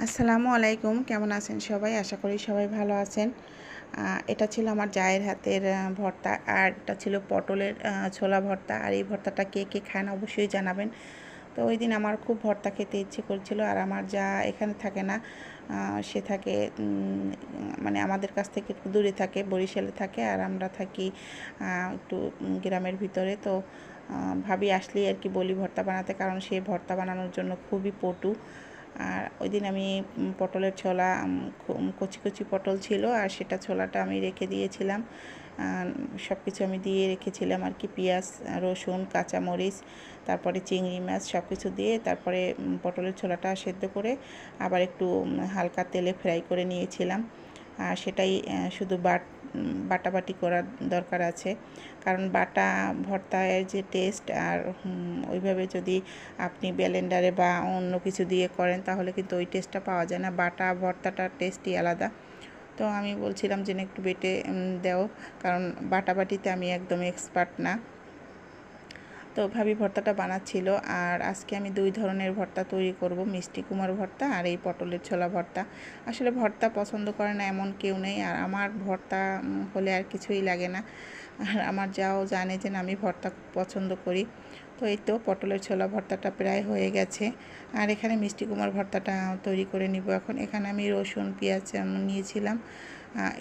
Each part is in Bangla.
আসসালামু আলাইকুম, কেমন আছেন সবাই? আশা করি সবাই ভালো আছেন। এটা ছিল আমার জায়ের হাতের ভর্তা, আর এটা ছিল পটলের ছোলা ভর্তা। আর এই ভর্তাটা কে কে খান অবশ্যই জানাবেন। তো ওই দিন আমার খুব ভর্তা খেতে ইচ্ছে করছিল, আর আমার যা এখানে থাকে না, সে থাকে মানে আমাদের কাছ থেকে একটু দূরে থাকে, বরিশালে থাকে, আর আমরা থাকি একটু গ্রামের ভিতরে। তো ভাবি আসলেই আর কি বলি ভর্তা বানাতে, কারণ সে ভর্তা বানানোর জন্য খুবই পটু। আর ওই দিন আমি পটলের ছোলা, কচি কচি পটল ছিল, আর সেটা ছোলাটা আমি রেখে দিয়েছিলাম। সব কিছু আমি দিয়ে রেখেছিলাম আর কি, পেঁয়াজ, রসুন, কাঁচামরিচ, তারপরে চিংড়ি মাছ সব কিছু দিয়ে, তারপরে পটলের ছোলাটা সেদ্ধ করে আবার একটু হালকা তেলে ফ্রাই করে নিয়েছিলাম। আর সেটাই শুধু বাটাবাটি করার দরকার আছে, কারণ বাটা ভর্তার যে টেস্ট, আর ওইভাবে যদি আপনি ব্লেন্ডারে বা অন্য কিছু দিয়ে করেন তাহলে কিন্তু ওই টেস্টটা পাওয়া যায় না। বাটা ভর্তাটার টেস্টই আলাদা। তো আমি বলছিলাম যে একটু বেটে দাও, কারণ বাটাবাটিতে আমি একদম এক্সপার্ট না। তো ভাবি ভর্তাটা বানাচ্ছিল। আর আজকে আমি 2 ধরনের ভর্তা তৈরি করব, মিষ্টি কুমড়ো ভর্তা আর এই পটলের ছোলা ভর্তা। আসলে ভর্তা পছন্দ করে না এমন কেউ নেই, আর আমার ভর্তা হলে আর কিছুই লাগে না। আর আমার যাও জানে যে আমি ভর্তা পছন্দ করি। তো এই তো পটলের ছোলা ভর্তাটা প্রায় হয়ে গেছে। আর এখানে মিষ্টি কুমড়ো ভর্তাটা তৈরি করে নিব এখন। এখানে আমি রসুন, পেঁয়াজ নিয়েছিলাম,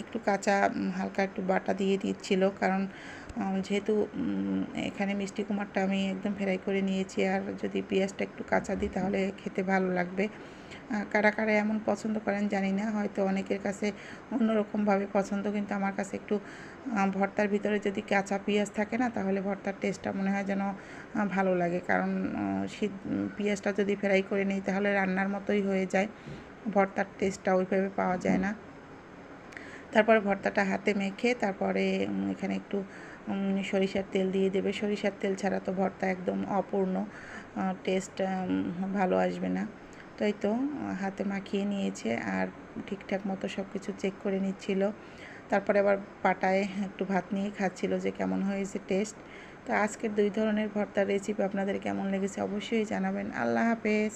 একটু কাঁচা হালকা একটু বাটা দিয়ে দিচ্ছিল, কারণ যেহেতু এখানে মিষ্টি কুমড়াটা আমি একদম ফ্রাই করে নিয়েছি, আর যদি পেঁয়াজটা একটু কাঁচা দিই তাহলে খেতে ভালো লাগবে। কারা কারা এমন পছন্দ করেন জানি না, হয়তো অনেকের কাছে অন্যরকমভাবে পছন্দ, কিন্তু আমার কাছে একটু ভর্তার ভিতরে যদি কাঁচা পেঁয়াজ থাকে না, তাহলে ভর্তার টেস্টটা মনে হয় যেন ভালো লাগে। কারণ পেঁয়াজটা যদি ফ্রাই করে নিই তাহলে রান্নার মতোই হয়ে যায়, ভর্তার টেস্টটা ওইভাবে পাওয়া যায় না। তারপরে ভর্তাটা হাতে মেখে তারপরে এখানে একটু সরিষার তেল দিয়ে দেবে। সরিষার তেল ছাড়া তো ভর্তা একদম অপূর্ণ, টেস্ট ভালো আসবে না। তো এই তো হাতে মাখিয়ে নিয়েছে, আর ঠিকঠাক মতো সব কিছু চেক করে নিচ্ছিল। তারপরে আবার পাটায় একটু ভাত নিয়ে খাচ্ছিল যে কেমন হয়েছে টেস্ট। তো আজকের 2 ধরনের ভর্তার রেসিপি আপনাদের কেমন লেগেছে অবশ্যই জানাবেন। আল্লাহ হাফেজ।